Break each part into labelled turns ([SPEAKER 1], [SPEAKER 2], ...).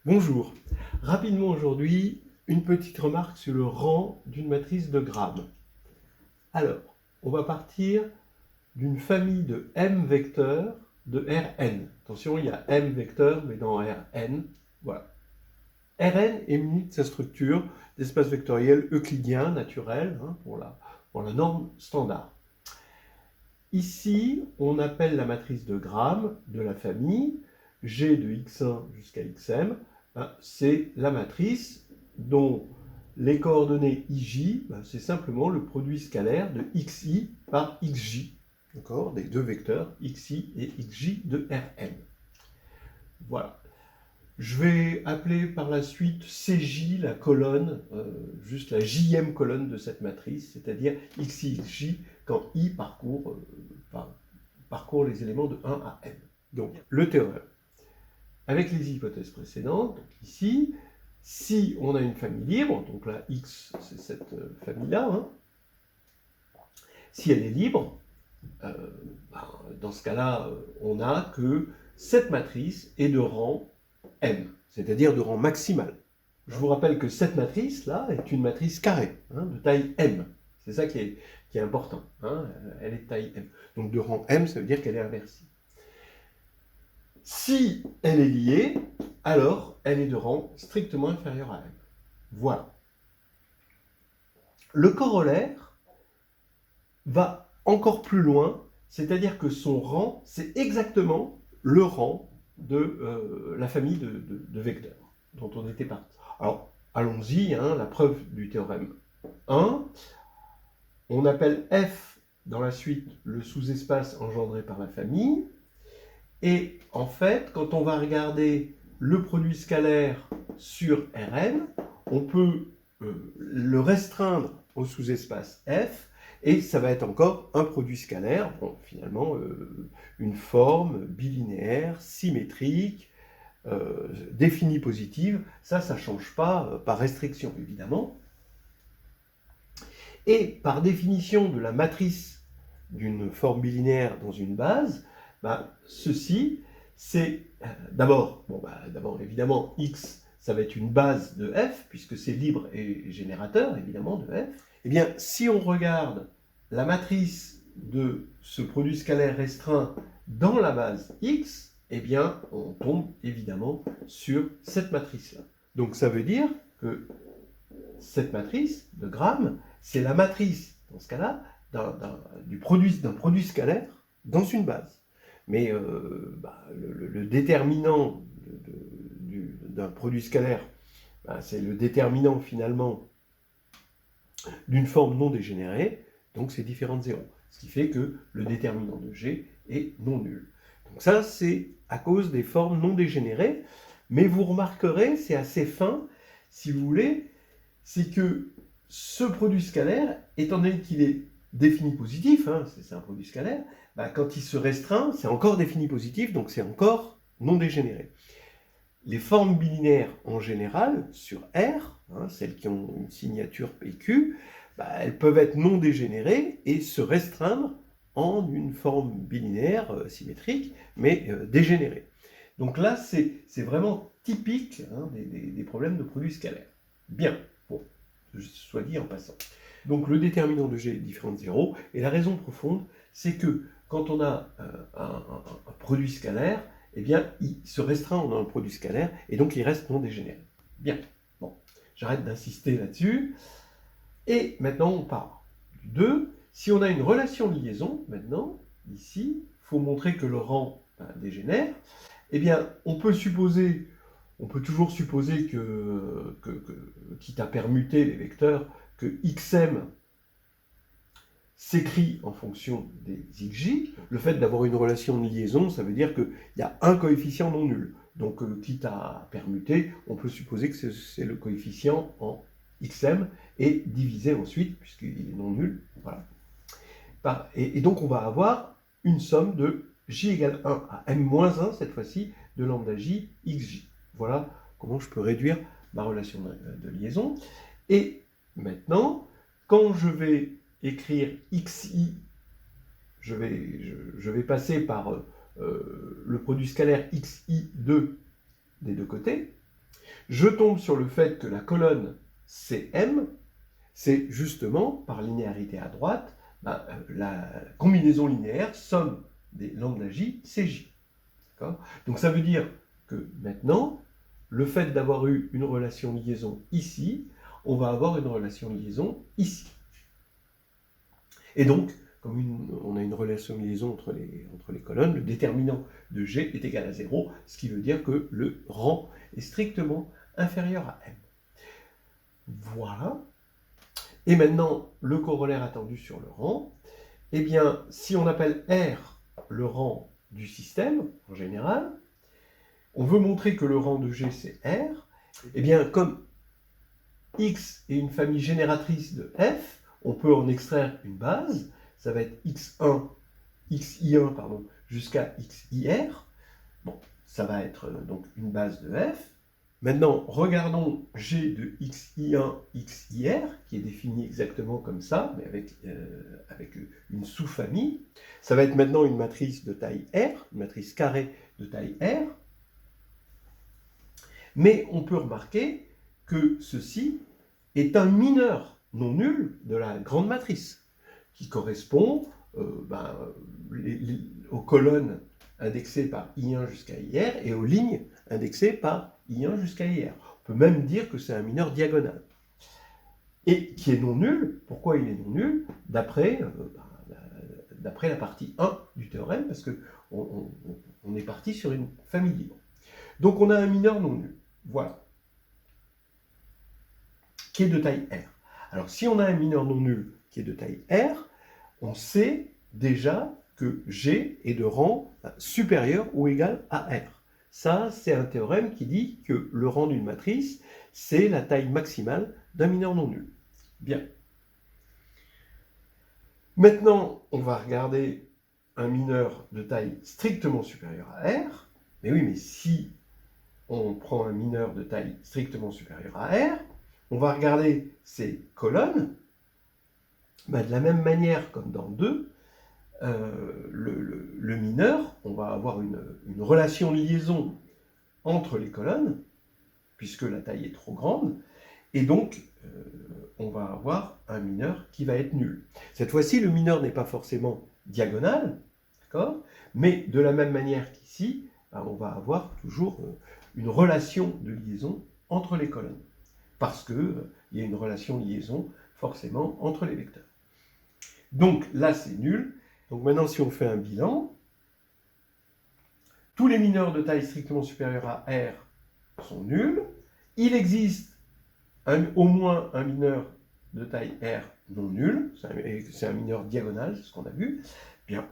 [SPEAKER 1] Bonjour. Rapidement aujourd'hui, une petite remarque sur le rang d'une matrice de Gram. Alors, on va partir d'une famille de M vecteurs de Rn. Attention, il y a M vecteurs, mais dans Rn, voilà. Rn est muni de sa structure d'espace vectoriel euclidien naturel pour la norme standard. Ici, on appelle la matrice de Gram de la famille G de x1 jusqu'à xm. C'est la matrice dont les coordonnées ij, c'est simplement le produit scalaire de xi par xj, d'accord, des deux vecteurs xi et xj de Rn. Voilà. Je vais appeler par la suite Cj la colonne, juste la jème colonne de cette matrice, c'est-à-dire xi, xj, quand i parcourt les éléments de 1 à n. Donc, le théorème. Avec les hypothèses précédentes, donc ici, si on a une famille libre, donc là, X, c'est cette famille-là, si elle est libre, dans ce cas-là, on a que cette matrice est de rang M, c'est-à-dire de rang maximal. Je vous rappelle que cette matrice-là est une matrice carrée, de taille M. C'est ça qui est important, elle est de taille M. Donc de rang M, ça veut dire qu'elle est inversible. Si elle est liée, alors elle est de rang strictement inférieur à M. Voilà. Le corollaire va encore plus loin, c'est-à-dire que son rang, c'est exactement le rang de la famille de vecteurs dont on était parti. Alors, allons-y, la preuve du théorème 1. On appelle F dans la suite le sous-espace engendré par la famille. Et en fait, quand on va regarder le produit scalaire sur Rn, on peut le restreindre au sous-espace F, et ça va être encore un produit scalaire, finalement une forme bilinéaire, symétrique, définie positive. Ça ne change pas par restriction, évidemment. Et par définition de la matrice d'une forme bilinéaire dans une base, ceci, c'est d'abord évidemment x, ça va être une base de f, puisque c'est libre et générateur, évidemment, de f. Eh bien, si on regarde la matrice de ce produit scalaire restreint dans la base x, eh bien, on tombe évidemment sur cette matrice-là. Donc, ça veut dire que cette matrice de Gram, c'est la matrice, dans ce cas-là, d'un produit scalaire dans une base. Mais le déterminant d'un produit scalaire, c'est le déterminant finalement d'une forme non dégénérée, donc c'est différent de 0. Ce qui fait que le déterminant de G est non nul. Donc ça, c'est à cause des formes non dégénérées, mais vous remarquerez, c'est assez fin, si vous voulez, c'est que ce produit scalaire, étant donné qu'il est défini positif, c'est un produit scalaire, quand il se restreint, c'est encore défini positif, donc c'est encore non dégénéré. Les formes bilinéaires en général, sur R, celles qui ont une signature PQ, elles peuvent être non dégénérées et se restreindre en une forme bilinéaire symétrique, mais dégénérée. Donc là, c'est vraiment typique des problèmes de produits scalaires. Bien, bon, soit dit en passant. Donc le déterminant de G est différent de 0, et la raison profonde, c'est que quand on a un produit scalaire, eh bien, il se restreint en un produit scalaire, et donc il reste non dégénéré. Bien, bon, j'arrête d'insister là-dessus. Et maintenant, on part du 2. Si on a une relation de liaison, maintenant, ici, il faut montrer que le rang dégénère, eh bien, on peut toujours supposer que quitte à permuter les vecteurs, que xm s'écrit en fonction des xj. Le fait d'avoir une relation de liaison, ça veut dire qu'il y a un coefficient non nul. Donc, quitte à permuter, on peut supposer que c'est le coefficient en xm et diviser ensuite, puisqu'il est non nul. Voilà. Et donc, on va avoir une somme de j égale 1 à m-1, cette fois-ci, de lambda j xj. Voilà comment je peux réduire ma relation de liaison. Et maintenant, quand je vais écrire xi, je vais passer par le produit scalaire xi2 des deux côtés. je tombe sur le fait que la colonne CM, c'est justement, par linéarité à droite, la combinaison linéaire somme des lambda J, c'est J. Donc ça veut dire que maintenant, le fait d'avoir eu une relation liaison ici, on va avoir une relation liaison ici. Et donc, comme on a une relation liaison entre les colonnes, le déterminant de G est égal à 0, ce qui veut dire que le rang est strictement inférieur à M. Voilà. Et maintenant, le corollaire attendu sur le rang, eh bien, si on appelle R le rang du système, en général, on veut montrer que le rang de G, c'est R, eh bien, comme X est une famille génératrice de F, on peut en extraire une base, ça va être XI1 jusqu'à XIR. Bon, ça va être donc une base de F. Maintenant, regardons G de XI1, XIR, qui est défini exactement comme ça, mais avec une sous-famille. Ça va être maintenant une matrice de taille R, une matrice carrée de taille R. Mais on peut remarquer que ceci est un mineur non nul de la grande matrice, qui correspond aux colonnes indexées par I1 jusqu'à IR et aux lignes indexées par I1 jusqu'à IR. On peut même dire que c'est un mineur diagonal. Et qui est non nul. Pourquoi il est non nul? D'après la partie 1 du théorème, parce qu'on est parti sur une famille libre. Donc on a un mineur non nul. Voilà. Qui est de taille R. Alors si on a un mineur non nul qui est de taille R, on sait déjà que G est de rang supérieur ou égal à R. Ça, c'est un théorème qui dit que le rang d'une matrice, c'est la taille maximale d'un mineur non nul. Bien. Maintenant, on va regarder un mineur de taille strictement supérieure à R. Mais oui, mais si on prend un mineur de taille strictement supérieure à R, on va regarder ces colonnes. De la même manière comme dans 2, le mineur, on va avoir une relation de liaison entre les colonnes, puisque la taille est trop grande, et donc on va avoir un mineur qui va être nul. Cette fois-ci, le mineur n'est pas forcément diagonal, d'accord, mais de la même manière qu'ici, on va avoir toujours une relation de liaison entre les colonnes, parce qu'il y a une relation de liaison forcément entre les vecteurs. Donc là, c'est nul. Donc maintenant, si on fait un bilan, tous les mineurs de taille strictement supérieure à R sont nuls. Il existe au moins un mineur de taille R non nul. C'est un mineur diagonal, c'est ce qu'on a vu. Bien,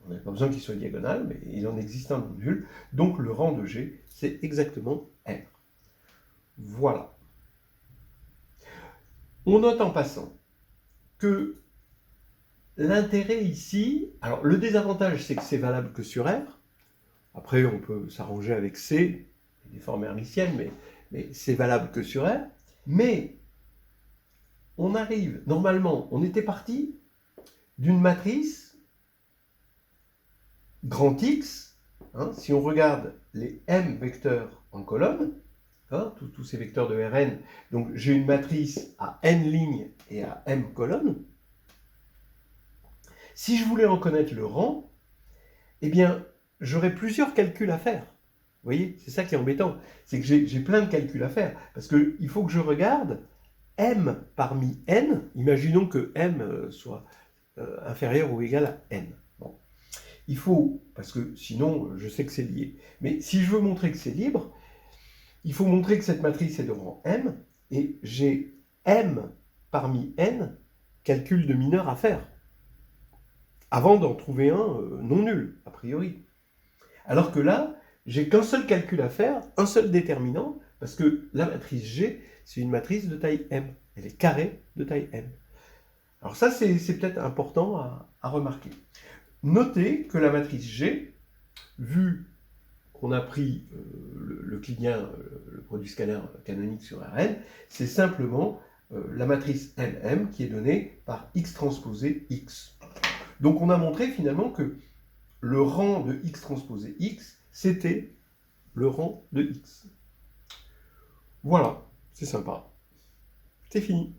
[SPEAKER 1] on n'a pas besoin qu'il soit diagonal, mais il en existe un non nul. Donc le rang de G, c'est exactement R. Voilà. On note en passant que l'intérêt ici, alors le désavantage, c'est que c'est valable que sur R. Après, on peut s'arranger avec C, des formes hermitiennes, mais c'est valable que sur R. Mais on arrive, normalement, on était parti d'une matrice grand X. Si on regarde les M vecteurs en colonne, tous ces vecteurs de Rn, donc j'ai une matrice à n lignes et à m colonnes. Si je voulais en connaître le rang, eh bien, j'aurais plusieurs calculs à faire. Vous voyez, c'est ça qui est embêtant. C'est que j'ai plein de calculs à faire. Parce qu'il faut que je regarde m parmi n. Imaginons que m soit inférieur ou égal à n. Bon. Il faut, parce que sinon, je sais que c'est lié. Mais si je veux montrer que c'est libre, il faut montrer que cette matrice est de rang m. Et j'ai m parmi n calculs de mineurs à faire, avant d'en trouver un non nul, a priori. Alors que là, j'ai qu'un seul calcul à faire, un seul déterminant, parce que la matrice G, c'est une matrice de taille M. Elle est carrée de taille M. Alors ça, c'est peut-être important à remarquer. Notez que la matrice G, vu qu'on a pris le client, le produit scalaire canonique sur Rn, c'est simplement la matrice LM qui est donnée par X transposé X. Donc on a montré finalement que le rang de X transposé X, c'était le rang de X. Voilà, c'est sympa. C'est fini.